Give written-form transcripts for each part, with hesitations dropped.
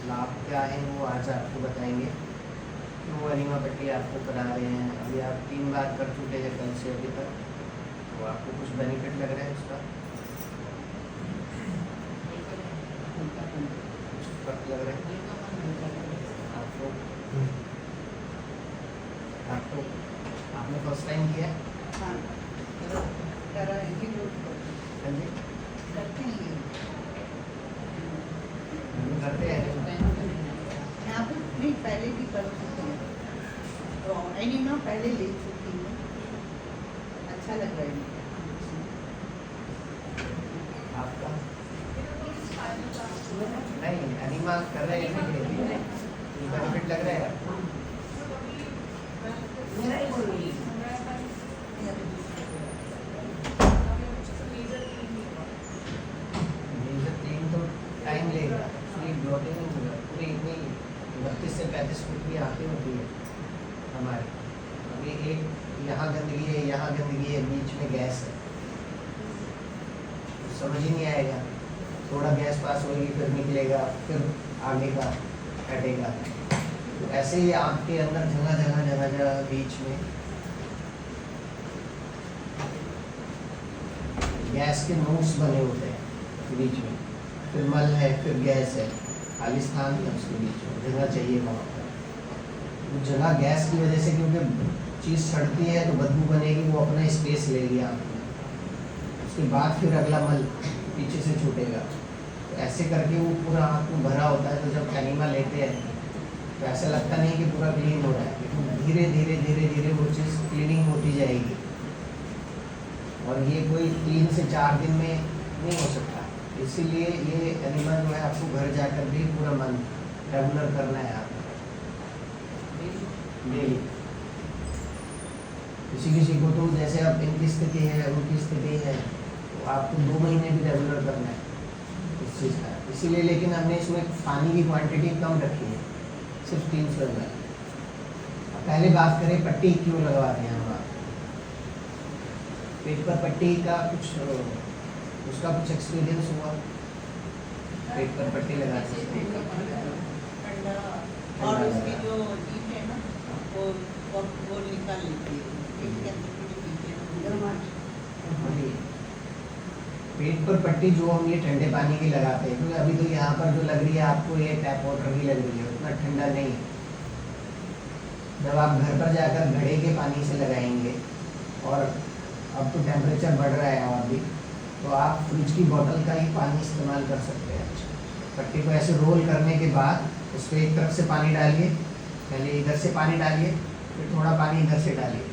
लाभ क्या है वो आज आपको बताएंगे। क्यों अनिमा पट्टी आपको करा रहे हैं, अभी आप 3 बार कर चुके हैं कल से अभी तक, तो आपको कुछ बेनिफिट लग रहा है उसका, कुछ फर्क लग रहा है आपको? आपने फर्स्ट टाइम किया है? हाँ जी करते हैं यहाँ पे नहीं, पहले भी कर चुके हैं तो एनिमा पहले ले चुकी हूँ, अच्छा लग रहा है। आपका नहीं एनिमा कर रहे हैं बेनिफिट लग रहा है आपको? टाइम लेगा, पूरी ब्लॉटिंग होगा, पूरी इतनी 32 से 35 फुट की आँखें होती है हमारी। अभी एक यहाँ गंदगी है, यहाँ गंदगी है, बीच में गैस है, तो समझ ही नहीं आएगा। थोड़ा गैस पास होगी फिर निकलेगा, फिर आगे का हटेगा। तो ऐसे ही आँख के अंदर जगह बीच में गैस के नोट्स बने होते हैं बीच में, फिर मल है, फिर गैस है, खाली स्थान है उसके बीच में, जगह चाहिए वहाँ पर। जगह गैस की वजह से, क्योंकि चीज़ सड़ती है तो बदबू बनेगी, वो अपना स्पेस लेगी आँख में, उसके बाद फिर अगला मल पीछे से छूटेगा। तो ऐसे करके वो पूरा आँख में भरा होता है। तो जब एनिमा लेते हैं तो ऐसा लगता नहीं कि पूरा क्लीन हो रहा है, लेकिन धीरे धीरे वो चीज़ क्लीनिंग होती जाएगी। और ये कोई 3 से 4 दिन में नहीं हो सकता, इसीलिए ये एनिमा जो है आपको घर जाकर भी पूरा मन रेगुलर करना है आपको डेली। किसी को तो जैसे अब इनकी स्थिति है, उनकी स्थिति है, तो आपको 2 महीने भी रेगुलर करना है इस चीज़ का। इसीलिए लेकिन हमने इसमें पानी की क्वांटिटी कम रखी है, सिर्फ 300 ml। पहले बात करें पट्टी क्यों लगवाते हैं हम, पेट पर पट्टी का कुछ उसका कुछ एक्सपीरियंस हुआ? पेट पर पट्टी लगाते और उसकी जो टीप है ना वो निकाल लेती है पेट के अंदर की। पेट पर पट्टी जो हम ये ठंडे पानी की लगाते हैं, क्योंकि अभी तो यहाँ पर जो लग रही है आपको ये टैप वाटर की लग रही है, उतना ठंडा नहीं है। जब आप घर पर जाकर घड़े के पानी से लगाएंगे, और अब तो टेम्परेचर बढ़ रहा है और भी, तो आप फ्रिज की बोतल का ही पानी इस्तेमाल कर सकते हैं। पट्टी को ऐसे रोल करने के बाद उस पर एक तरफ से पानी डालिए, पहले इधर से पानी डालिए, फिर थोड़ा पानी इधर से डालिए,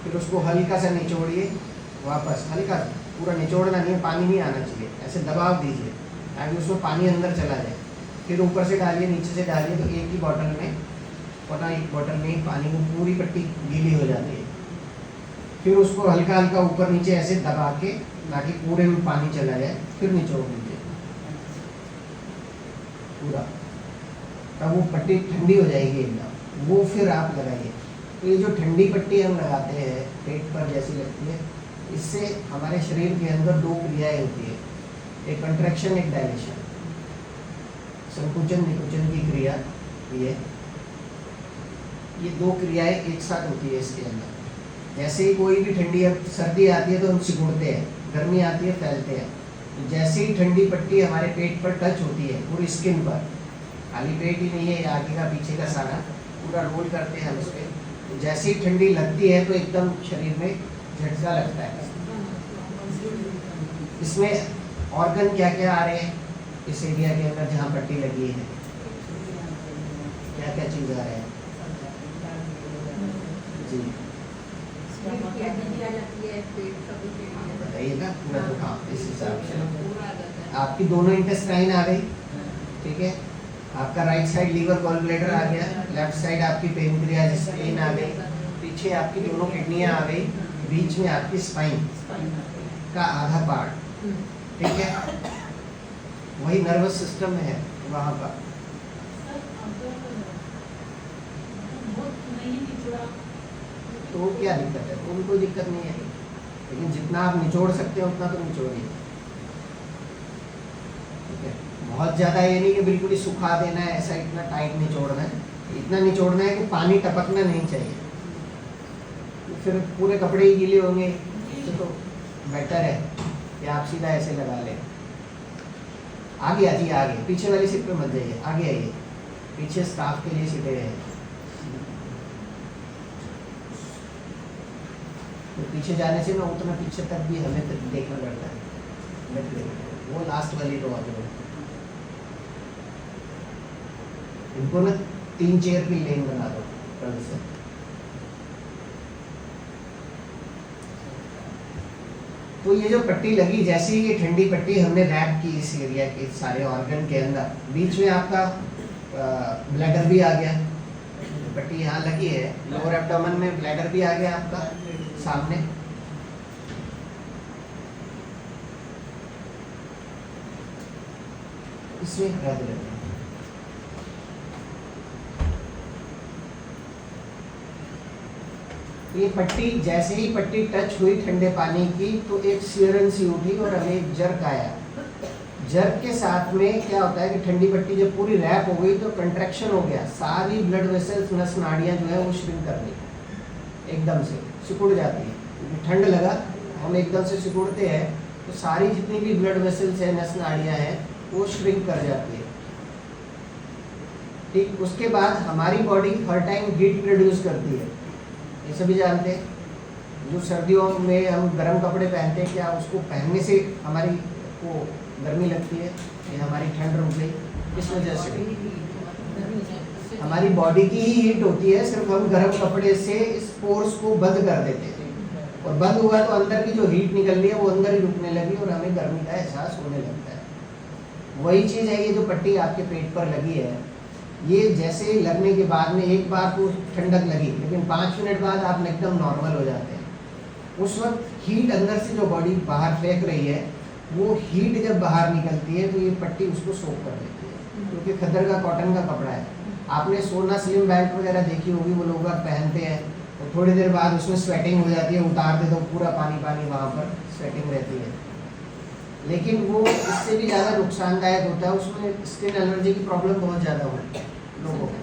फिर उसको हल्का सा निचोड़िए वापस, हल्का, पूरा निचोड़ना नहीं है, पानी नहीं आना चाहिए, ऐसे दबाव दीजिए ताकि उसमें पानी अंदर चला जाए। फिर ऊपर से डालिए, नीचे से डालिए, तो एक ही बोतल में ही पानी को पूरी पट्टी गीली हो जाती है। फिर उसको हल्का हल्का ऊपर नीचे ऐसे दबा के, ताकि पूरे में पानी चला जाए, फिर निचोड़ दीजिए पूरा, तब वो पट्टी ठंडी हो जाएगी एकदम, वो फिर आप लगाइए। तो ये जो ठंडी पट्टी हम लगाते हैं पेट पर जैसी लगती है, इससे हमारे शरीर के अंदर 2 क्रियाएं होती है, एक कंट्रैक्शन, एक डायलेशन, संकुचन निकुचन की क्रिया। ये 2 क्रियाएं एक साथ होती है इसके अंदर। जैसे ही कोई भी ठंडी, अब सर्दी आती है तो हम सिकुड़ते हैं, गर्मी आती है फैलते हैं, तो जैसे ही ठंडी पट्टी हमारे पेट पर टच होती है, पूरी स्किन पर, खाली पेट ही नहीं है, आगे का पीछे का सारा पूरा रोल करते हैं हम इस पर, तो जैसे ही ठंडी लगती है तो एकदम शरीर में झटका लगता है। इसमें ऑर्गन क्या क्या आ रहे हैं इस एरिया के अंदर जहाँ पट्टी लगी है, क्या क्या चीज़ आ रहे हैं जी, बताइएगा पूरा। तो हाँ, इस हिसाब से आपकी दोनों इंटेस्टाइन आ गई, ठीक है, आपका right side liver gall bladder आ गया, लेफ्ट साइड आपकी पेनक्रियाज स्प्लीन आ गई, पीछे आपकी दोनों किडनियाँ आ गई, बीच में आपकी स्पाइन का आधा पार्ट, ठीक है, वही नर्वस सिस्टम है वहाँ पर। तो क्या दिक्कत है? तो कोई दिक्कत नहीं है, लेकिन जितना आप निचोड़ सकते हैं उतना तो निचोड़िए, ठीक है। बहुत ज़्यादा ये नहीं कि बिल्कुल ही सुखा देना है, ऐसा इतना टाइट निचोड़ना है, इतना निचोड़ना है कि पानी टपकना नहीं चाहिए, फिर पूरे कपड़े ही गीले होंगे। तो बेटर है कि आप सीधा ऐसे लगा लें। आगे आइए, आगे पीछे वाली सीट पे मत जाइए, आगे आइए, पीछे स्टाफ के लिए सीटें हैं, तो पीछे जाने से ना उतना पीछे तक भी हमें तक देखना पड़ता है। वो लास्ट वाली रो आगे, इनको ना 3 चेयर की लेन बना दो कल से। तो ये जो पट्टी लगी, जैसे ही ये ठंडी पट्टी हमने रैप की इस एरिया के सारे ऑर्गन के अंदर, बीच में आपका ब्लैडर भी आ गया, पट्टी यहाँ लगी है, लोअर एब्डोमेन में ब्लैडर भी आ गया आपका सामने। इसमें रख देते हैं। ये पट्टी, जैसे ही पट्टी टच हुई ठंडे पानी की तो एक सियरन सी उठी और हमें एक जर्क आया। जर्क के साथ में क्या होता है कि ठंडी पट्टी जब पूरी रैप हो गई तो कंट्रैक्शन हो गया, सारी ब्लड वेसल्स, नस नाड़ियाँ जो है वो श्रिंक कर दी, एकदम से सिकुड़ जाती है। क्योंकि ठंड लगा, हम एकदम से सिकुड़ते हैं तो सारी जितनी भी ब्लड वेसल्स है, नस नाड़ियाँ हैं, वो श्रिंक कर जाती है। ठीक, उसके बाद हमारी बॉडी हर टाइम हीट प्रोड्यूस करती है, ये सभी जानते हैं। जो सर्दियों में हम गर्म कपड़े पहनते हैं, क्या उसको पहनने से हमारी को गर्मी लगती है या हमारी ठंड रुक गई? किस वजह से? हमारी बॉडी की ही हीट होती है, सिर्फ हम गर्म कपड़े से इस पोर्स को बंद कर देते हैं, और बंद हुआ तो अंदर की जो हीट निकल रही है वो अंदर ही रुकने लगी और हमें गर्मी का एहसास होने लगता है। वही चीज़ है ये जो पट्टी आपके पेट पर लगी है, ये जैसे लगने के बाद में एक बार तो ठंडक लगी, लेकिन 5 मिनट बाद आप एकदम नॉर्मल हो जाते हैं। उस वक्त हीट अंदर से जो बॉडी बाहर फेंक रही है, वो हीट जब बाहर निकलती है तो ये पट्टी उसको सोख कर देती है, क्योंकि खद्दर का कॉटन का कपड़ा है। आपने सोना स्लिम बैग वगैरह देखी होगी, वो लोग पहनते हैं तो थोड़ी देर बाद उसमें स्वेटिंग हो जाती है, उतार दे तो पूरा पानी पानी वहाँ पर स्वेटिंग रहती है, लेकिन वो इससे भी ज़्यादा नुकसानदायक होता है। उसमें स्किन एलर्जी की प्रॉब्लम बहुत ज़्यादा होती है लोगों को,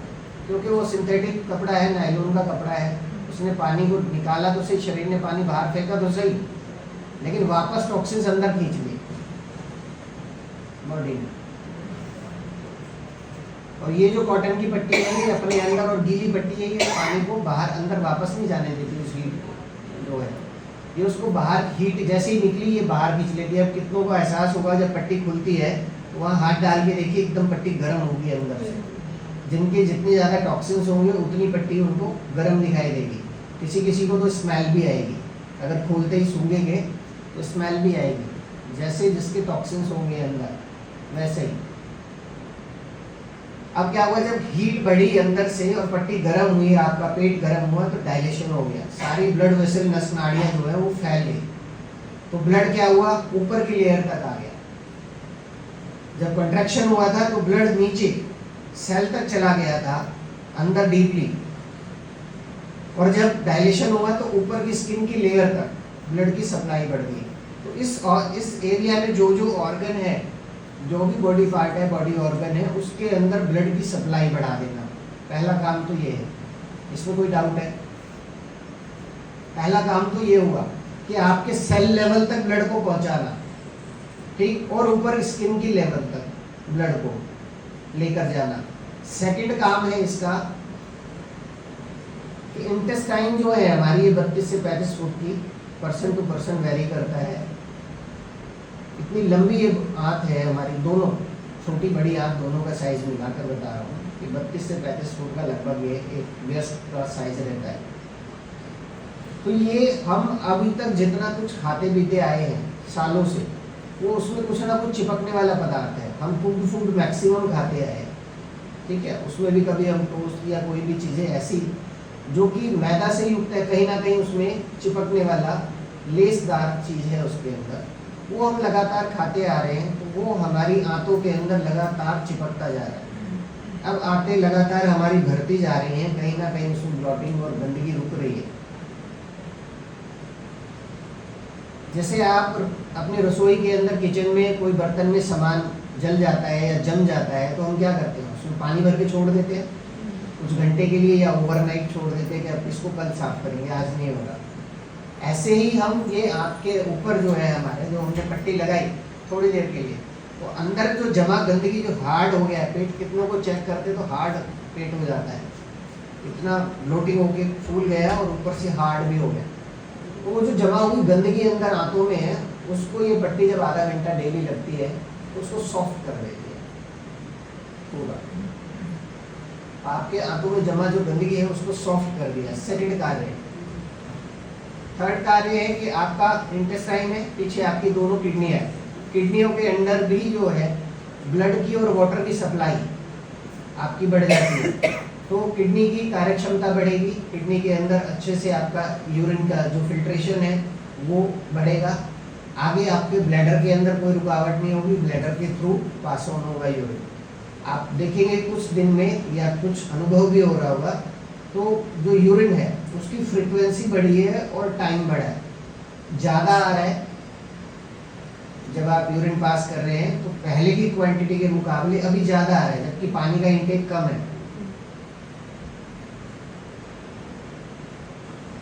क्योंकि वो सिंथेटिक कपड़ा है, नायलॉन का कपड़ा है। उसने पानी को निकाला तो सही, शरीर ने पानी बाहर फेंका तो सही, लेकिन वापस टॉक्सिन्स अंदर खींच लिए बॉडी में। और ये जो कॉटन की पट्टी है, ये अपने अंदर, और गीली पट्टी है, ये पानी को बाहर अंदर वापस नहीं जाने देती। उस हीट जो है, ये उसको बाहर, हीट जैसे ही निकली ये बाहर खींच लेती है। अब कितनों को एहसास होगा जब पट्टी खुलती है तो वहाँ हाथ डाल के देखिए, एकदम पट्टी गर्म होगी अंदर से। जिनके जितने ज़्यादा टॉक्सिन्स होंगे उतनी पट्टी उनको गर्म दिखाई देगी। किसी किसी को तो स्मेल भी आएगी, अगर खोलते ही सूंघेंगे तो स्मेल भी आएगी, जैसे जिसके टॉक्सिन्स होंगे अंदर वैसे ही। अब क्या हुआ, जब हीट बढ़ी अंदर से और पट्टी गर्म हुई, आपका पेट गर्म हुआ तो डायलेशन हो गया, सारी ब्लड वेसल, नस नाड़ियाँ जो है वो फैल गई, तो ब्लड क्या हुआ, ऊपर की लेयर तक आ गया। जब कंट्रैक्शन हुआ था तो ब्लड नीचे सेल तक चला गया था, अंदर डीपली, और जब डायलेशन हुआ तो ऊपर की स्किन की लेयर तक ब्लड की सप्लाई बढ़ गई। तो इस एरिया में जो जो ऑर्गन है, जो भी बॉडी पार्ट है, बॉडी ऑर्गन है, उसके अंदर ब्लड की सप्लाई बढ़ा देना, पहला काम तो ये है। इसमें कोई डाउट है? पहला काम तो ये हुआ कि आपके सेल लेवल तक ब्लड को पहुंचाना, ठीक, और ऊपर स्किन की लेवल तक ब्लड को लेकर जाना। सेकंड काम है इसका कि इंटेस्टाइन जो है हमारी, ये 32 से 35 फुट की, पर्सन टू पर्सन वेरी करता है। इतनी लंबी ये आंत है हमारी, दोनों छोटी बड़ी आंत दोनों का साइज मिलाकर बता रहा हूँ कि 32 से 35 फुट का लगभग ये एक व्यस्त का साइज रहता है। तो ये हम अभी तक जितना कुछ खाते पीते आए हैं सालों से, वो उसमें कुछ ना कुछ चिपकने वाला पदार्थ है। हम फूड मैक्सिमम खाते आए हैं, ठीक है, उसमें भी कभी हम टोस्ट या कोई भी चीज़ें ऐसी जो कि मैदा से युक्त है, कहीं ना कहीं उसमें चिपकने वाला लेसदार चीज़ है उसके अंदर, वो हम लगातार खाते आ रहे हैं, तो वो हमारी आंतों के अंदर लगातार चिपकता जा रहा है। अब आंतें लगातार हमारी भरती जा रही हैं, कहीं ना कहीं उसमें ब्लॉटिंग और गंदगी रुक रही है। जैसे आप अपने रसोई के अंदर किचन में कोई बर्तन में सामान जल जाता है या जम जाता है तो हम क्या करते हैं, उसमें पानी भर के छोड़ देते हैं कुछ घंटे के लिए, या ओवरनाइट छोड़ देते हैं कि अब इसको कल साफ करेंगे, आज नहीं होगा। ऐसे ही हम ये आँख के ऊपर जो है हमारे, जो हमने पट्टी लगाई थोड़ी देर के लिए, तो अंदर जो जमा गंदगी जो हार्ड हो गया है, पेट कितनों को चेक करते तो हार्ड पेट हो जाता है, इतना ब्लोटिंग होके फूल गया और ऊपर से हार्ड भी हो गया। तो वो जो जमा हुई गंदगी अंदर आंतों में है, उसको ये पट्टी जब आधा घंटा डेली लगती है तो उसको सॉफ्ट कर देती है पूरा। आपके आंतों में जमा जो गंदगी है उसको सॉफ्ट कर दिया, सेकंड कार्य है। थर्ड कार्य है कि आपका इंटेस्टाइन है, पीछे आपकी दोनों किडनी है, किडनियों के अंदर भी जो है ब्लड की और वाटर की सप्लाई आपकी बढ़ जाती है, तो किडनी की कार्यक्षमता बढ़ेगी, किडनी के अंदर अच्छे से आपका यूरिन का जो फिल्ट्रेशन है वो बढ़ेगा। आगे आपके ब्लैडर के अंदर कोई रुकावट नहीं होगी, ब्लैडर के थ्रू पास ऑन होगा यूरिन। आप देखेंगे कुछ दिन में या कुछ अनुभव भी हो रहा होगा, तो जो यूरिन है उसकी फ्रीक्वेंसी बढ़ी है और टाइम बढ़ा है, ज़्यादा आ रहा है। जब आप यूरिन पास कर रहे हैं तो पहले की क्वांटिटी के मुकाबले अभी ज़्यादा आ रहा है, जबकि पानी का इंटेक कम है।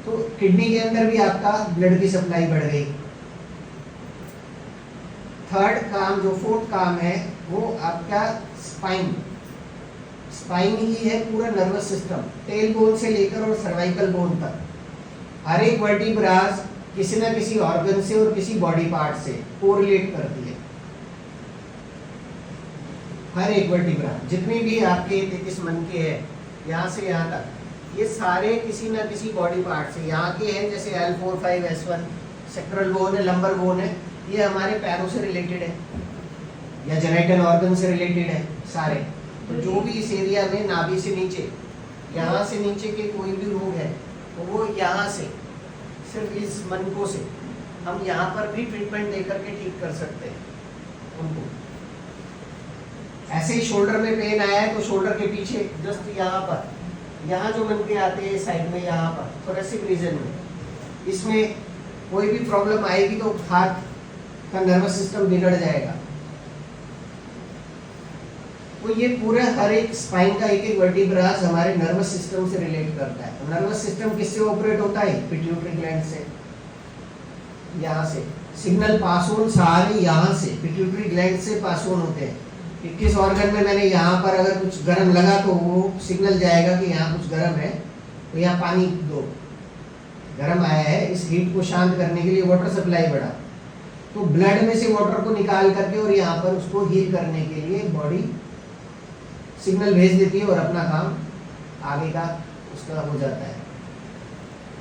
तो किडनी के अंदर भी आपका ब्लड की सप्लाई बढ़ गई। थर्ड काम, जो फोर्थ काम है, वो आपका स्पाइन। स्पाइन ही है पूरा नर्वस सिस्टम, टेल बोन से लेकर और सर्वाइकल बोन तक। हर एक वर्टिब्रास किसी ना किसी ऑर्गन से और किसी बॉडी पार्ट से कोरिलेट करती है। हर एक वर्टिब्रा, जितनी भी आपके 33 मन के है, यहाँ से यहाँ तक, ये सारे किसी ना किसी बॉडी पार्ट से, यहाँ के हैं जैसे L4, 5, S1, सेक्रल बोन है, लंबर बोन है, ये हमारे पैरों से रिलेटेड है या जेनिटल ऑर्गन से रिलेटेड है सारे। तो जो भी इस एरिया में नाभि से नीचे, यहाँ से नीचे के कोई भी रोग है तो वो यहाँ से, सिर्फ इस मनकों से हम यहाँ पर भी ट्रीटमेंट देकर के ठीक कर सकते हैं उनको। ऐसे ही शोल्डर में पेन आया है तो शोल्डर के पीछे जस्ट यहाँ पर, यहाँ जो मनके आते हैं साइड में, यहाँ पर थोरेसिक रीजन में, इसमें कोई भी प्रॉब्लम आएगी तो हाथ का नर्वस सिस्टम बिगड़ जाएगा। तो ये पूरे हर एक स्पाइन का एक एक वर्टिब्रास हमारे नर्वस सिस्टम से रिलेट करता है। तो नर्वस सिस्टम किससे ऑपरेट होता है? पिट्यूटरी ग्लैंड से। यहाँ से सिग्नल पास ऑन सारे यहाँ से पिट्यूटरी ग्लैंड से पास ऑन होते हैं कि किस ऑर्गन में मैंने यहाँ पर अगर कुछ गर्म लगा तो वो सिग्नल जाएगा कि यहाँ कुछ गर्म है, तो यहाँ पानी दो, गर्म आया है, इस हीट को शांत करने के लिए वाटर सप्लाई बढ़ा, तो ब्लड में से वाटर को निकाल करके और यहाँ पर उसको हील करने के लिए बॉडी सिग्नल भेज देती है और अपना काम आगे का उसका हो जाता है।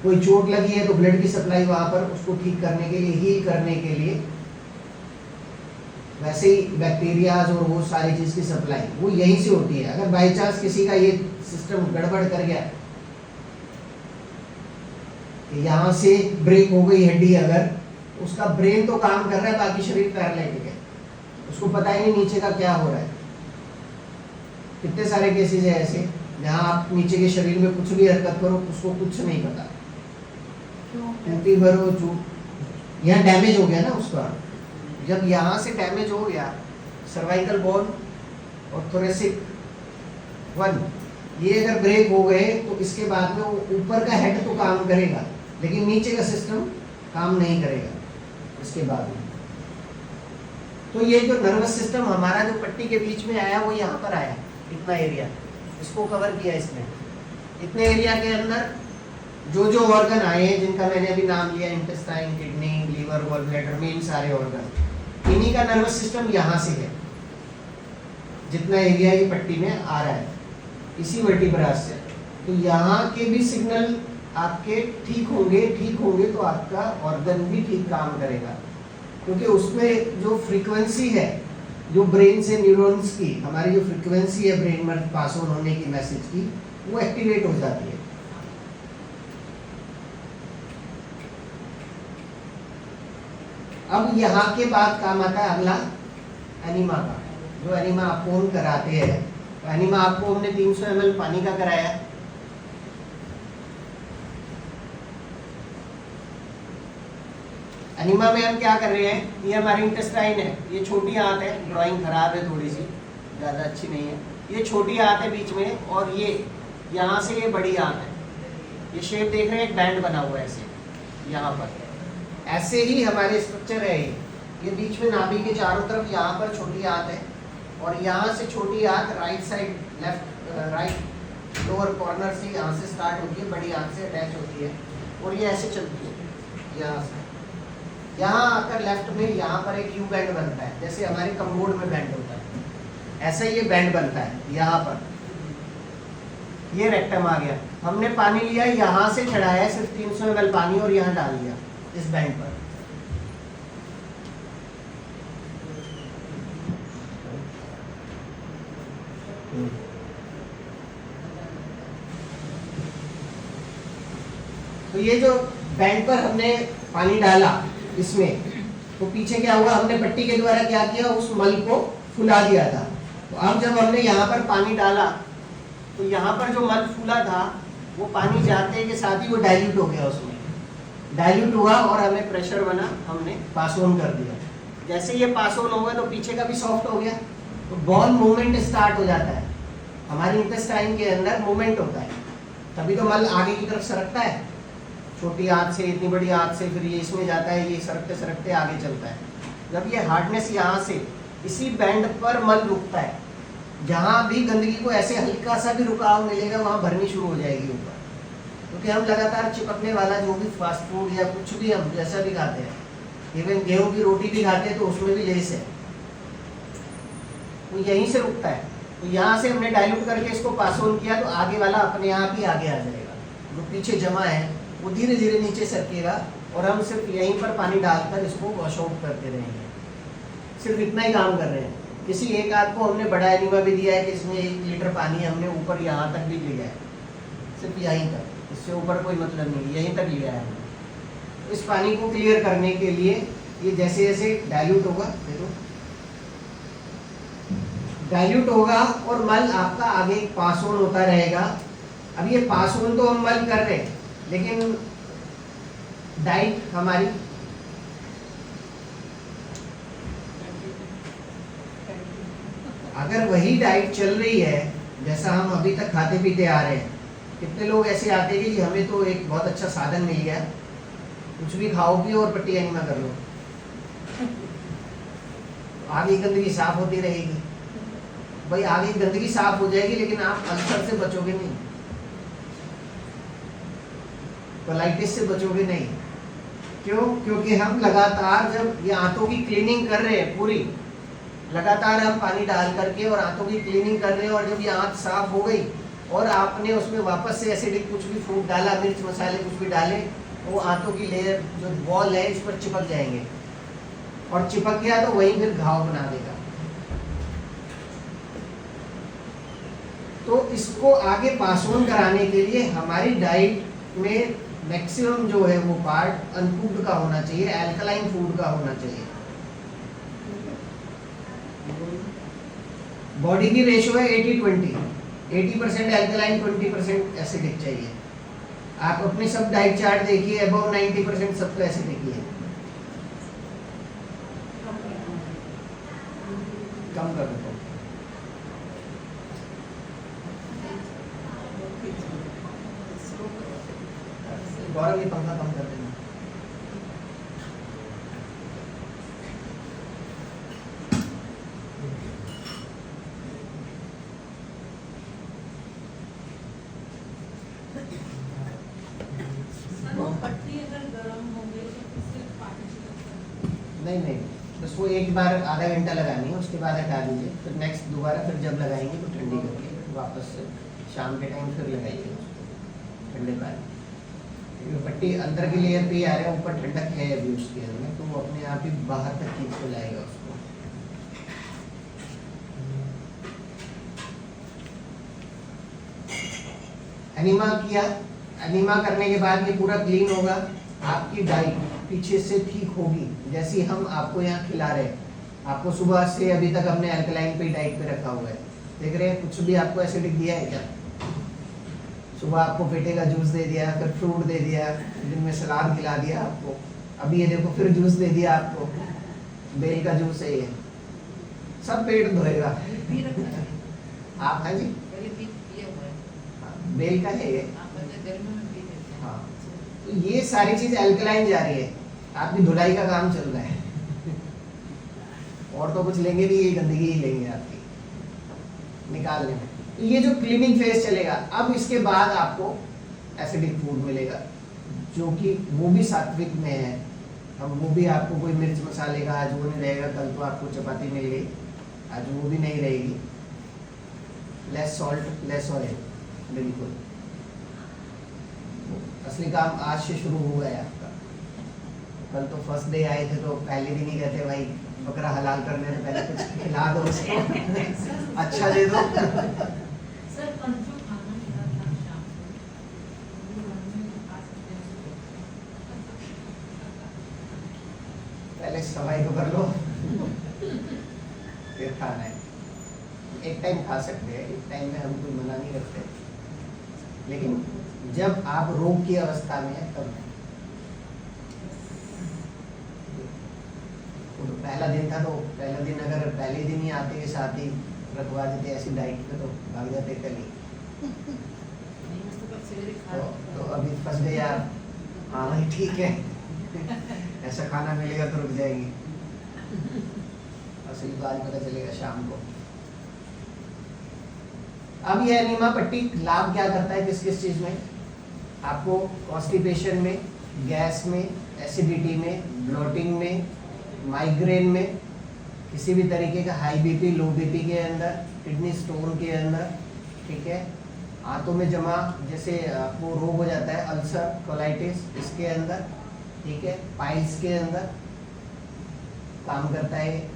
कोई चोट लगी है तो ब्लड की सप्लाई वहाँ पर उसको ठीक करने के लिए, हील करने के लिए, वैसे ही बैक्टीरियाज और वो सारी चीज़ की सप्लाई वो यहीं से होती है। अगर बाई चांस किसी का ये सिस्टम गड़बड़ कर गया, यहाँ से ब्रेक हो गई हड्डी, अगर उसका ब्रेन तो काम कर रहा है, बाकी शरीर पैरालाइटिक है, उसको पता ही नहीं नीचे का क्या हो रहा है। कितने सारे केसेस है ऐसे जहाँ आप नीचे के शरीर में कुछ भी हरकत करो उसको कुछ नहीं पता, उल्टी भरो, यहाँ डैमेज हो गया ना उसका। जब यहाँ से डैमेज हो गया सर्वाइकल बोन और थोरेसिक वन, ये अगर ब्रेक हो गए तो इसके बाद में वो ऊपर का हेड तो काम करेगा लेकिन नीचे का सिस्टम काम नहीं करेगा इसके बाद में। तो ये जो नर्वस सिस्टम हमारा जो पट्टी के बीच में आया वो यहाँ पर आया, इतना एरिया इसको कवर किया इसने। इतने एरिया के अंदर जो जो ऑर्गन आए हैं जिनका मैंने अभी नाम लिया, intestine, kidney, liver, gall bladder, main सारे ऑर्गन, इन्हीं का नर्वस सिस्टम यहाँ से है। जितना एरिया ये पट्टी में आ रहा है इसी वर्टिब्रास से, तो यहाँ के भी सिग्नल आपके ठीक होंगे तो आपका ऑर्गन भी ठीक काम करेगा, क्योंकि उसमें जो फ्रीक्वेंसी है, जो ब्रेन से न्यूरॉन्स की हमारी जो फ्रीक्वेंसी है ब्रेन में पास ऑन होने की मैसेज की, वो एक्टिवेट हो जाती है। अब यहाँ के बाद काम आता है अगला एनीमा का। जो एनीमा आपको हम कराते हैं, तो एनीमा आपको हमने 300 ml पानी का कराया, एनिमा में हम क्या कर रहे हैं, ये हमारी इंटेस्टाइन है, ये छोटी आंत है, ड्राइंग खराब है थोड़ी सी, ज़्यादा अच्छी नहीं है, ये छोटी आंत है बीच में, और ये यहाँ से ये बड़ी आंत है, ये शेप देख रहे हैं, एक बैंड बना हुआ है ऐसे यहाँ पर, ऐसे ही हमारे स्ट्रक्चर है ये बीच में नाभि के चारों तरफ यहाँ पर छोटी आंत है, और यहाँ से छोटी आंत right side left right lower corner से यहाँ से स्टार्ट होती है, बड़ी आंत से अटैच होती है, और ये ऐसे चलती है यहाँ से, यहाँ आकर लेफ्ट में यहाँ पर एक यू बैंड बनता है, जैसे हमारे कमोड में बैंड होता है, ऐसा ये बैंड बनता है यहाँ पर, ये रेक्टम आ गया। हमने पानी लिया, यहाँ से चढ़ाया सिर्फ 300 ml पानी और यहाँ डाल दिया इस बैंड पर, तो ये जो बैंड पर हमने पानी डाला इसमें, तो पीछे क्या हुआ, हमने पट्टी के द्वारा क्या किया, उस मल को फुला दिया था। तो अब जब हमने यहाँ पर पानी डाला तो यहाँ पर जो मल फूला था वो पानी जाते के साथ ही वो डाइल्यूट हो गया, उसमें डाइल्यूट हुआ और हमें प्रेशर बना, हमने पास ऑन कर दिया। जैसे ये पास ऑन होगा तो पीछे का भी सॉफ्ट हो गया, तो बॉल मूवमेंट स्टार्ट हो जाता है, हमारी इंटेस्टाइन के अंदर मूवमेंट होता है, तभी तो मल आगे की तरफ सरकता है, छोटी आंत से इतनी बड़ी आंत से, फिर ये इसमें जाता है, ये सरकते सरकते आगे चलता है। जब ये हार्डनेस यहाँ से इसी बैंड पर मल रुकता है, जहाँ भी गंदगी को ऐसे हल्का सा भी रुकाव मिलेगा वहाँ भरनी शुरू हो जाएगी ऊपर, क्योंकि हम लगातार चिपकने वाला जो भी फास्ट फूड या कुछ भी हम जैसा भी खाते हैं, इवन गेहूं की रोटी भी खाते हैं तो उसमें भी लेस है, तो यहीं से रुकता है। तो यहाँ से हमने डाइल्यूट करके इसको पास ऑन किया, तो आगे वाला अपने आप ही आगे आ जाएगा, जो पीछे जमा है वो धीरे धीरे नीचे सरकेगा, और हम सिर्फ यहीं पर पानी डालकर इसको वॉश आउट करते रहेंगे। सिर्फ इतना ही काम कर रहे हैं। किसी एक आध को हमने बड़ा एनिमा भी दिया है कि इसमें 1 लीटर पानी हमने ऊपर यहाँ तक भी लिया है, सिर्फ यहीं तक, इससे ऊपर कोई मतलब नहीं, यहीं तक लिया है। इस पानी को क्लियर करने के लिए ये जैसे जैसे डाइल्यूट होगा, देखो डाइल्यूट होगा और मल आपका आगे पास ऑन होता रहेगा। अब ये पास ऑन तो हम मल कर रहे हैं, लेकिन डाइट हमारी अगर वही डाइट चल रही है जैसा हम अभी तक खाते पीते आ रहे हैं, कितने लोग ऐसे आते हैं कि हमें तो एक बहुत अच्छा साधन मिल गया, कुछ भी खाओ भी और पट्टी एनिमा कर लो, आगे गंदगी साफ होती रहेगी। भाई आगे गंदगी साफ हो जाएगी, लेकिन आप अल्सर से बचोगे नहीं, कोलाइटिस से बचोगे नहीं। क्यों? क्योंकि हम लगातार जब ये आंतों की क्लीनिंग कर रहे हैं, पूरी लगातार हम पानी डाल करके और आंतों की क्लीनिंग कर रहे हैं, और जब ये आंत साफ हो गई और आपने उसमें वापस से एसिडिक कुछ भी फूड डाला, मिर्च मसाले कुछ भी डाले, तो वो आंतों की लेयर जो वॉल है इस पर चिपक जाएंगे, और चिपक गया तो वहीं फिर घाव बना देगा। तो इसको आगे पास ऑन कराने के लिए हमारी डाइट में मैक्सिमम जो है वो पार्ट अनकुक्ड का होना चाहिए, एल्कलाइन फूड का होना चाहिए। बॉडी की रेशो है 80-20, 80% एल्कलाइन, 20% एसिडिक चाहिए। आप अपने सब डाइट चार्ट देखिए, अबव 90% सबको एसिडिक ही है। कम कर दो गौरव, ये पंखा कम कर देना। नहीं, बस वो एक बार आधा घंटा लगानी है, उसके बाद हटा दीजिए, फिर नेक्स्ट दोबारा फिर जब लगाएंगे तो ठंडी करके वापस से शाम के टाइम फिर लगाइए उसको ठंडे पानी। पट्टी अंदर की लेयर पे आ रहा है, ऊपर ठंडक है अभी उसके अंदर, तो वो अपने आप ही बाहर तक खींच के लाएगा उसको। एनिमा किया, एनिमा करने के बाद ये पूरा क्लीन होगा, आपकी डाइट पीछे से ठीक होगी। जैसे हम आपको यहाँ खिला रहे हैं, आपको सुबह से अभी तक हमने अल्कलाइन पे डाइट पे रखा हुआ है, देख रहे हैं, कुछ भी आपको एसिडिक दिया है क्या? सुबह आपको पेटे का जूस दे दिया, फिर फ्रूट दे दिया, दिन में सलाद खिला दिया आपको, अभी ये देखो फिर जूस दे दिया आपको, बेल का जूस है ये, सब पेट धोएगा। पी रखा है। आप हैं जी? पहले पिया हुआ है। हाँ, बेल का है ये। आप मतलब गर्मी में पी लेते हैं। हाँ, तो ये सारी चीज अल्कलाइन जा रही है, आपकी धुलाई का काम चल रहा है। और तो कुछ लेंगे नहीं, ये गंदगी ही लेंगे आपकी निकालने में। तो ये जो क्लीनिंग फेज चलेगा, अब इसके बाद आपको एसिडिक फूड मिलेगा, जो कि वो भी सात्विक में है। अब वो भी आपको कोई मिर्च मसाले का आज वो नहीं रहेगा, कल तो आपको चपाती मिल गई, आज वो भी नहीं रहेगी। लेस सॉल्ट, लेस ऑयल, बिल्कुल। असली काम आज से शुरू हुआ है आपका। कल तो फर्स्ट डे आए थे तो पहले दिन ही कहते भाई बकरा हलाल करने से पहले कुछ खिला दो उसको, अच्छा दे दो। सर पंचो खाना मिला था शाम को, वो घर में खा सकते हैं पहले सफाई तो कर लो, फिर खाना है। एक टाइम खा सकते हैं, एक टाइम में हम कोई मना नहीं करते, लेकिन जब आप रोग की अवस्था में है तब नहीं। तो पहला दिन था तो पहला दिन अगर पहले दिन ही आते के साथ ही रखवा देते ऐसी डाइट पे तो भाग जाते कल ही। नहीं उसको कब सवेरे खा तो अभी फंस गए आप, हाँ भाई ठीक है, ऐसा खाना मिलेगा तो रुक जाएंगे। असली तो आज पता चलेगा शाम को। अब ये एनीमा पट्टी लाभ क्या करता है, किस किस चीज में? आपको कॉन्स्टिपेशन में, गैस में, एसिडिटी में, ब्लोटिंग में, माइग्रेन में, किसी भी तरीके का हाई बीपी, लो बीपी के अंदर, किडनी स्टोन के अंदर, ठीक है, आंतों में जमा जैसे आपको रोग हो जाता है अल्सर, कोलाइटिस, इसके अंदर, ठीक है, पाइल्स के अंदर काम करता है।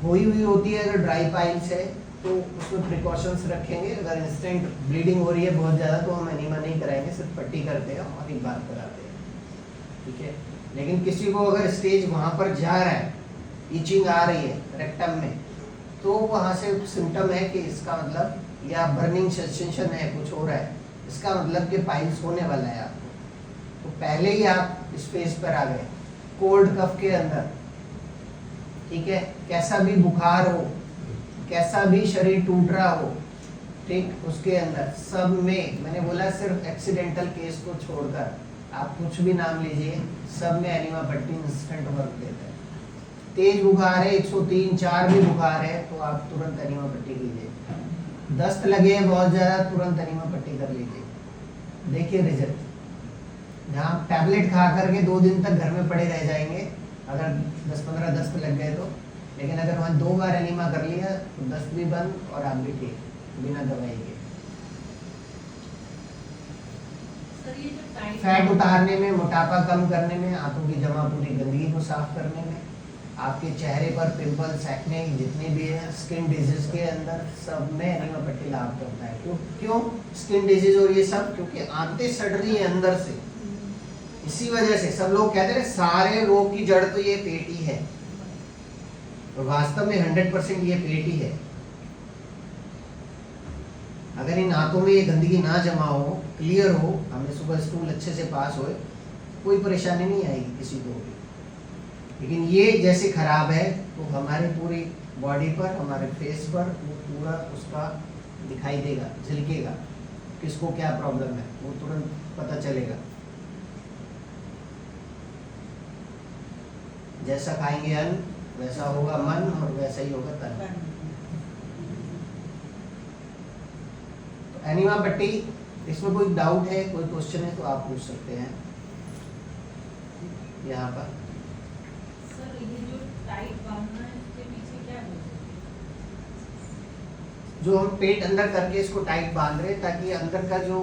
हुई हुई होती है अगर ड्राई पाइल्स है तो उसमें प्रिकॉशंस रखेंगे। अगर इंस्टेंट ब्लीडिंग हो रही है बहुत ज़्यादा तो हम एनीमा नहीं कराएंगे, सिर्फ पट्टी करते हैं और एक बार कराते हैं, ठीक है। लेकिन किसी को अगर स्टेज वहाँ पर जा रहा है, ईचिंग आ रही है रेक्टम में, तो वहाँ से सिम्टम है कि इसका मतलब, या बर्निंग सेंसेशन है, कुछ हो रहा है, इसका मतलब कि पाइल्स होने वाला है आपको। तो पहले ही आप इस फेज पर आ गए। कोल्ड कफ के अंदर, ठीक है, कैसा भी बुखार हो, कैसा भी शरीर टूट रहा हो, ठीक, उसके अंदर सब में, मैंने बोला सिर्फ एक्सीडेंटल केस को छोड़कर आप कुछ भी नाम लीजिए, सब में एनीमा पट्टी इंस्टेंट वर्क देता है। तेज बुखार है, 103, 4 भी बुखार है तो आप तुरंत एनीमा पट्टी कीजिए। दस्त लगे बहुत ज्यादा, तुरंत एनीमा पट्टी कर लीजिए, देखिए रिजल्ट। जहाँ टैबलेट खा करके 2 दिन तक घर में पड़े रह जाएंगे अगर 10-15 दस्त लग गए तो, लेकिन अगर वहाँ 2 बार एनीमा कर लिया तो दस्त भी बंद और आप भी ठीक, बिना दवाई के। सर ये जो टाइट फैट उतारने में, मोटापा कम करने में, आंतों की जमा पूरी गंदगी को साफ करने में, आपके चेहरे पर पिंपल्स, एक्ने जितने भी हैं, स्किन डिजीज के अंदर, सब में एनीमा पट्टी लाभ करता है। क्यों स्किन डिजीज और ये सब? क्योंकि आंतें सड़ रही है अंदर से, इसी वजह से सब लोग कहते हैं सारे रोग की जड़ तो ये पेट ही है, तो वास्तव में 100% ये पेट ही है। अगर इन आंतों में ये गंदगी ना जमा हो, क्लियर हो, हमें सुबह स्टूल अच्छे से पास होए, कोई परेशानी नहीं आएगी किसी को भी। लेकिन ये जैसे खराब है तो हमारे पूरी बॉडी पर, हमारे फेस पर वो पूरा उसका दिखाई देगा, झलकेगा, किसको क्या प्रॉब्लम है वो तुरंत पता चलेगा। जैसा खाएंगे अन्न वैसा होगा मन और वैसा ही होगा तन। तो एनीमा पट्टी, इसमें कोई डाउट है, कोई क्वेश्चन है तो आप पूछ सकते हैं यहाँ पर। सर ये जो टाइट बांधना है इसके पीछे क्या है? जो हम पेट अंदर करके इसको टाइट बांध रहे हैं ताकि अंदर का जो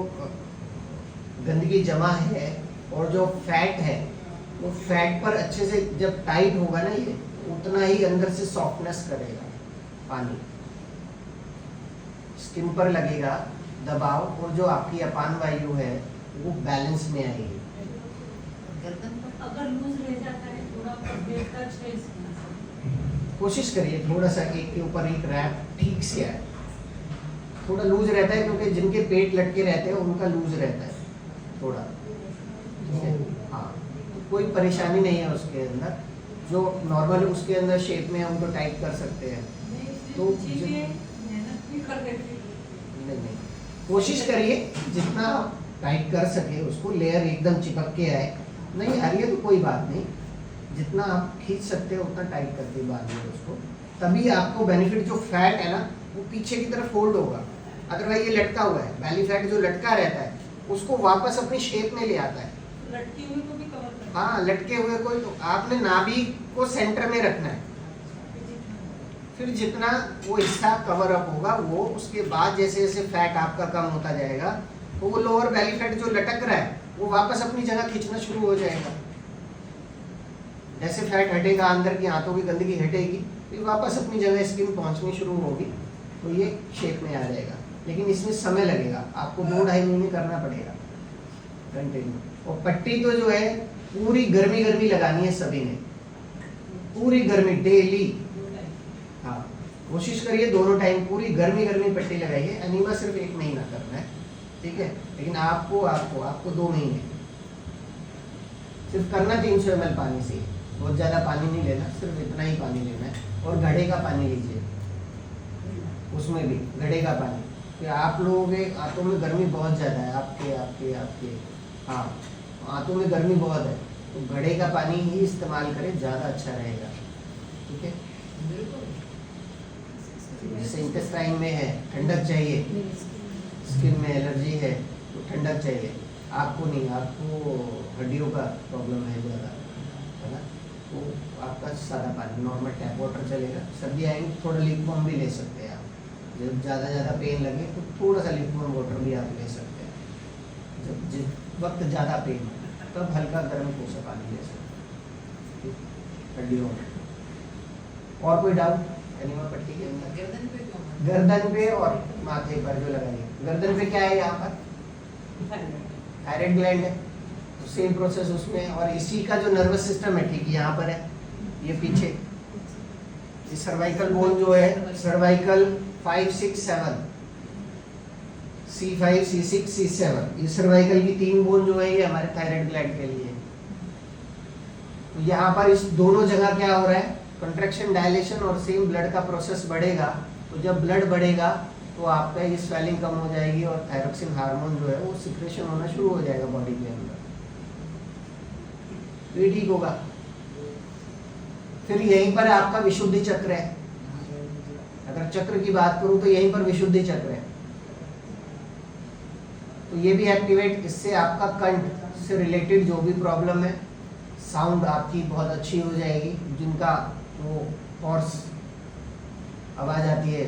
गंदगी जमा है और जो फैट है वो फैट पर अच्छे से जब टाइट होगा ना ये, उतना ही अंदर से सॉफ्टनेस करेगा पानी, स्किन पर लगेगा दबाव, और जो आपकी अपान वायु है वो बैलेंस में आएगी। गर्दन पर अगर लूज रह जाता है थोड़ा पेट टच है इसमें, कोशिश करिए थोड़ा सा एक के ऊपर एक रैप ठीक से आए। थोड़ा लूज रहता है क्योंकि जिनके पेट लटके रहते हैं उनका लूज रहता है थोड़ा, ठीक है? हाँ, कोई परेशानी नहीं है उसके अंदर। जो नॉर्मल उसके अंदर शेप में हम तो टाइट कर सकते हैं। तो मेहनत भी कर देती नहीं, कोशिश करिए जितना आप टाइट कर सके उसको, लेयर एकदम चिपक के आए। नहीं आ रही है तो कोई बात नहीं, जितना आप खींच सकते हो उतना टाइट करके बांधिए उसको, तभी आपको बेनिफिट। जो फैट है ना वो पीछे की तरफ फोल्ड होगा, अदरवाइज ये लटका हुआ है, बैली फैट जो लटका रहता है उसको वापस अपनी शेप में ले आता है। लटकी हुई को भी कवर कर हाँ, लटके हुए कोई, तो आपने नाभि को सेंटर में रखना है। फिर जितना वो हिस्सा कवर अप होगा वो, उसके बाद जैसे जैसे फैट आपका कम होता जाएगा तो वो लोअर बेली फैट जो लटक रहा है वो वापस अपनी जगह खींचना शुरू हो जाएगा। जैसे फैट हटेगा, अंदर की हाथों की गंदगी हटेगी, फिर वापस अपनी जगह स्किन पहुंचनी शुरू होगी, तो ये शेप में आ जाएगा। लेकिन इसमें समय लगेगा, आपको 2-2.5 महीने करना पड़ेगा कंटिन्यू। और पट्टी तो जो है पूरी गर्मी गर्मी लगानी है सभी ने, पूरी गर्मी डेली। हाँ, कोशिश करिए दोनों टाइम पूरी गर्मी गर्मी पट्टी लगाइए। एनीमा सिर्फ 1 महीना करना है, ठीक है, लेकिन आपको 2 महीने सिर्फ करना 300 ml पानी से, बहुत ज़्यादा पानी नहीं लेना, सिर्फ इतना ही पानी लेना है। और घड़े का पानी लीजिए, उसमें भी घड़े का पानी। फिर आप लोगों के हाथों में गर्मी बहुत ज़्यादा है, आपके हाँ, हाथों में गर्मी बहुत है, तो घड़े का पानी ही इस्तेमाल करें, ज़्यादा अच्छा रहेगा, ठीक है। जैसे इंटेस्टाइन में है, ठंडक चाहिए, स्किन में एलर्जी है तो ठंडक चाहिए। आपको नहीं, आपको हड्डियों का प्रॉब्लम है ज़्यादा, है ना, तो आपका सादा पानी नॉर्मल टैप वाटर चलेगा। सर्दी आएंगी थोड़ा लिक्विड भी ले सकते हैं आप, जब ज़्यादा पेन लगे तो थोड़ा सा लिक्विड वाटर भी आप ले सकते हैं। जब जिस वक्त ज़्यादा पेन हो तब हल्का गर्म कोसा पानी ले सकते हैं हड्डियों में। और कोई डाउट एनिमा पट्टी के अंदर? गर्दन पे क्यों? गर्दन पे और माथे पर जो लगाइए। गर्दन पे क्या है, यहाँ पर थायराइड ग्लैंड है, तो सेम प्रोसेस उसमें। और इसी का जो नर्वस सिस्टम है ठीक यहाँ पर है, ये पीछे ये सर्वाइकल बोन जो है, सर्वाइकल 5, 6, 7, C5, C6, C7, ये सर्वाइकल की 3 बोन जो है ये हमारे थायराइड ग्लैंड के लिए। तो यहाँ पर इस दोनों जगह क्या हो रहा है, कंट्रैक्शन, डायलेशन, और सेम ब्लड का प्रोसेस बढ़ेगा। तो जब ब्लड बढ़ेगा तो आपका ये स्वेलिंग कम हो जाएगी और थायरोक्सिन हार्मोन जो है वो सिक्रेशन होना शुरू हो जाएगा बॉडी के अंदर, तो ये ठीक होगा। फिर यहीं पर आपका विशुद्धि चक्र है, अगर चक्र की बात करूं तो यहीं पर विशुद्धि चक्र है, तो ये भी एक्टिवेट। इससे आपका कंठ से रिलेटेड जो भी प्रॉब्लम है, साउंड आपकी बहुत अच्छी हो जाएगी। जिनका वो हॉर्स आवाज़ आती है,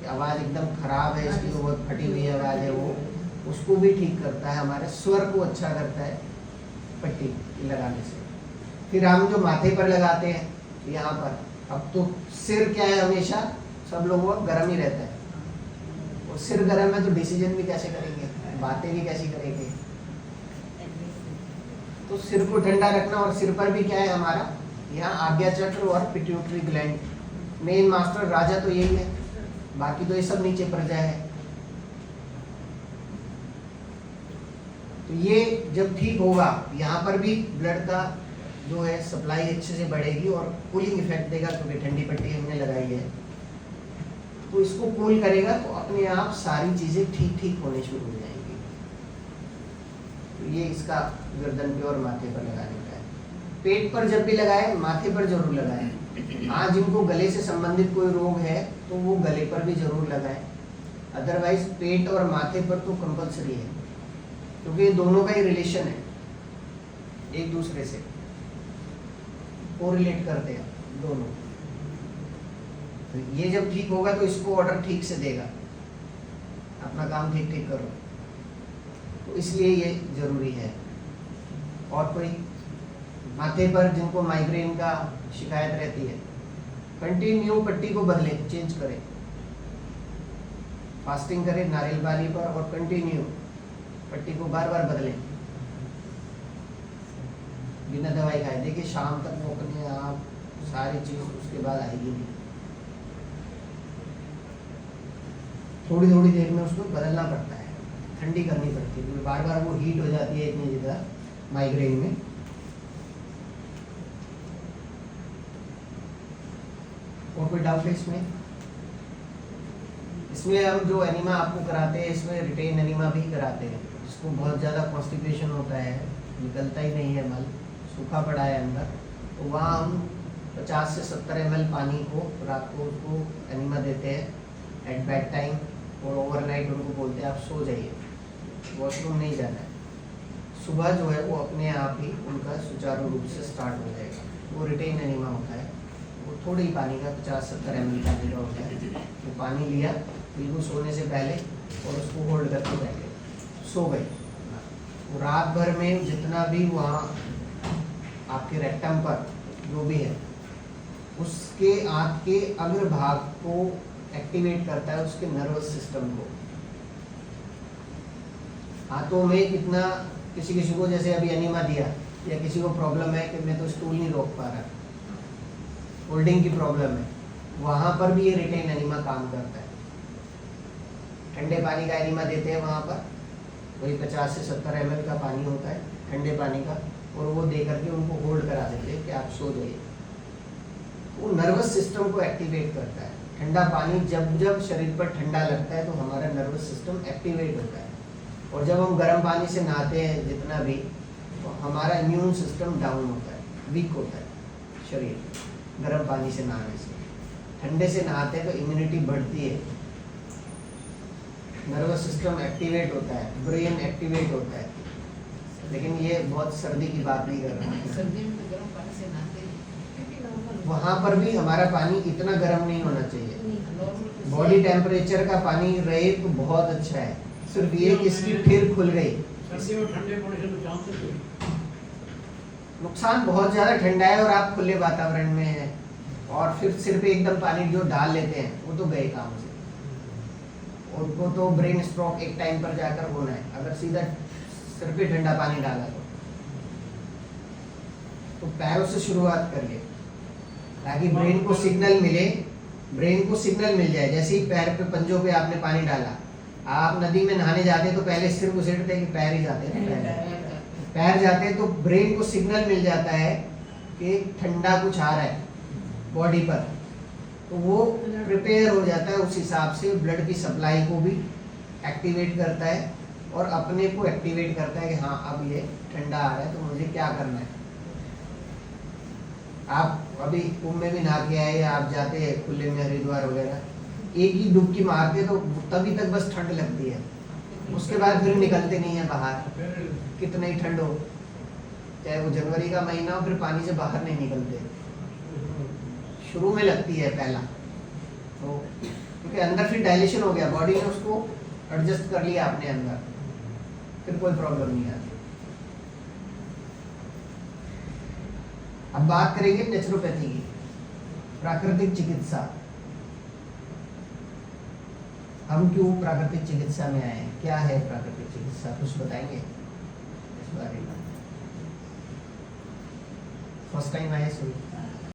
आवाज़ एकदम खराब है, इसकी वो बहुत फटी हुई आवाज़ है, वो उसको भी ठीक करता है, हमारे स्वर को अच्छा करता है पट्टी लगाने से। फिर हम जो माथे पर लगाते हैं यहाँ पर, अब तो सिर क्या है, हमेशा सब लोगों का गर्म ही रहता है, और सिर गर्म है तो डिसीजन भी कैसे करेंगे, बातें भी कैसी करेंगे। तो सिर को ठंडा रखना। और सिर पर भी क्या है हमारा, यहाँ आज्ञा चक्र और पिट्यूटरी ग्लैंड, मेन मास्टर राजा तो यही है, बाकी तो ये सब नीचे प्रजा है। तो ये जब ठीक होगा, यहाँ पर भी ब्लड का जो है सप्लाई अच्छे से बढ़ेगी और कूलिंग इफेक्ट देगा, क्योंकि ठंडी पट्टी हमने लगाई है तो इसको कूल करेगा, तो अपने आप सारी चीज़ें ठीक होने शुरू हो जाएंगी। तो ये इसका गर्दन पे और माथे पर लगाने का है। पेट पर जब भी लगाए, माथे पर जरूर लगाए। हाँ, जिनको गले से संबंधित कोई रोग है तो वो गले पर भी जरूर लगाए, अदरवाइज पेट और माथे पर तो कंपलसरी है, क्योंकि ये दोनों का ही रिलेशन है, एक दूसरे से कोरिलेट करते हैं दोनों। तो ये जब ठीक होगा तो इसको ऑर्डर ठीक से देगा, अपना काम ठीक करो, तो इसलिए ये जरूरी है। और कोई माथे पर जिनको माइग्रेन का शिकायत रहती है, कंटिन्यू पट्टी को बदलें, चेंज करें, फास्टिंग करें नारियल पानी पर, और कंटिन्यू पट्टी को बार बदलें बिना दवाई खाए। देखिए शाम तक वो अपने आप सारी चीज उसके बाद आएगी नहीं, थोड़ी देर में उसको बदलना पड़ता है, ठंडी करनी पड़ती है, क्योंकि बार वो हीट हो जाती है इतनी ज़्यादा माइग्रेन में, और कोई डाउट है इसमें? इसमें हम जो एनीमा आपको कराते हैं इसमें रिटेन एनीमा भी कराते हैं, जिसको बहुत ज़्यादा कॉन्स्टिपेशन होता है, निकलता ही नहीं है मल, सूखा पड़ा है अंदर, तो वहाँ हम 50 से 70 ml पानी को रात को उसको एनीमा देते हैं एट बेड टाइम, और ओवरनाइट उनको बोलते हैं आप सो जाइए, वॉशरूम नहीं जाना है। सुबह जो है वो अपने आप ही उनका सुचारू रूप से स्टार्ट हो जाएगा। वो रिटेन एनीमा होता है, वो थोड़ी ही पानी का 50-70 ml पानी का होता है, वो पानी लिया बिल्कुल सोने से पहले और उसको होल्ड करके बैठे, सो गए। वो रात भर में जितना भी वहाँ आपके रेक्टम पर जो भी है उसके आंत के अग्रभाग को एक्टिवेट करता है, उसके नर्वस सिस्टम को। हाथों में कितना किसी को जैसे अभी एनीमा दिया या किसी को प्रॉब्लम है कि मैं तो स्टूल नहीं रोक पा रहा, होल्डिंग की प्रॉब्लम है, वहाँ पर भी ये रिटेन एनीमा काम करता है। ठंडे पानी का एनीमा देते हैं वहाँ पर, वही 50 से 70 ml का पानी होता है ठंडे पानी का, और वो दे करके उनको होल्ड करा देते हैं कि आप सो जाइए। वो नर्वस सिस्टम को एक्टिवेट करता है। ठंडा पानी जब जब शरीर पर ठंडा लगता है तो हमारा नर्वस सिस्टम एक्टिवेट होता है, और जब हम गर्म पानी से नहाते हैं जितना भी, तो हमारा इम्यून सिस्टम डाउन होता है, वीक होता है शरीर गर्म पानी से नहाने से। ठंडे से नहाते हैं तो इम्यूनिटी बढ़ती है, नर्वस सिस्टम एक्टिवेट होता है, ब्रेन एक्टिवेट होता है। लेकिन ये बहुत सर्दी की बात नहीं कर रहा है, सर्दी में तो गर्म पानी से नहाते हैं। वहाँ पर भी हमारा पानी इतना गर्म नहीं होना चाहिए। नॉर्मल बॉडी टेम्परेचर का पानी रहे तो बहुत अच्छा है। सिर्फ ये कि इसकी फिर खुल गई, सर्दी में ठंडे पड़ने से तो चांसेस है। नुकसान बहुत ज़्यादा ठंडा है और आप खुले वातावरण में हैं, और फिर सिर्फ एकदम पानी जो डाल लेते हैं वो तो गए काम से। उनको तो ब्रेन स्ट्रोक एक टाइम पर जाकर होना है अगर सीधा सिर्फ ही ठंडा पानी डाला तो पैरों से शुरुआत करिए ताकि ब्रेन को सिग्नल मिले, ब्रेन को सिग्नल मिल जाए। जैसे ही पैर पे पंजों पे आपने पानी डाला, आप नदी में नहाने जाते तो पहले सिर घुसेड़ते कि पैर ही जाते हैं, पैर जाते हैं तो ब्रेन को सिग्नल मिल जाता है कि ठंडा कुछ आ रहा है बॉडी पर, तो वो प्रिपेयर हो जाता है। उस हिसाब से ब्लड की सप्लाई को भी एक्टिवेट करता है और अपने को एक्टिवेट करता है कि हाँ अब ये ठंडा आ रहा है तो मुझे क्या करना है। आप अभी कुंभ में भी नहा के आए या आप जाते हैं खुले में हरिद्वार वगैरह, एक ही डुबकी मारते तो तभी तक बस ठंड लगती है, उसके बाद फिर निकलते नहीं है बाहर, कितना ही ठंड हो, चाहे वो जनवरी का महीना हो, फिर पानी से बाहर नहीं निकलते। शुरू में लगती है पहला तो, क्योंकि अंदर फिर डायलेशन हो गया, बॉडी ने उसको एडजस्ट कर लिया अपने अंदर, फिर कोई प्रॉब्लम नहीं आती। अब बात करेंगे नेचुरोपैथी की, प्राकृतिक चिकित्सा। हम क्यों प्राकृतिक चिकित्सा में आए हैं, क्या है प्राकृतिक चिकित्सा, कुछ बताएंगे इस बारे में? फर्स्ट टाइम आए सुन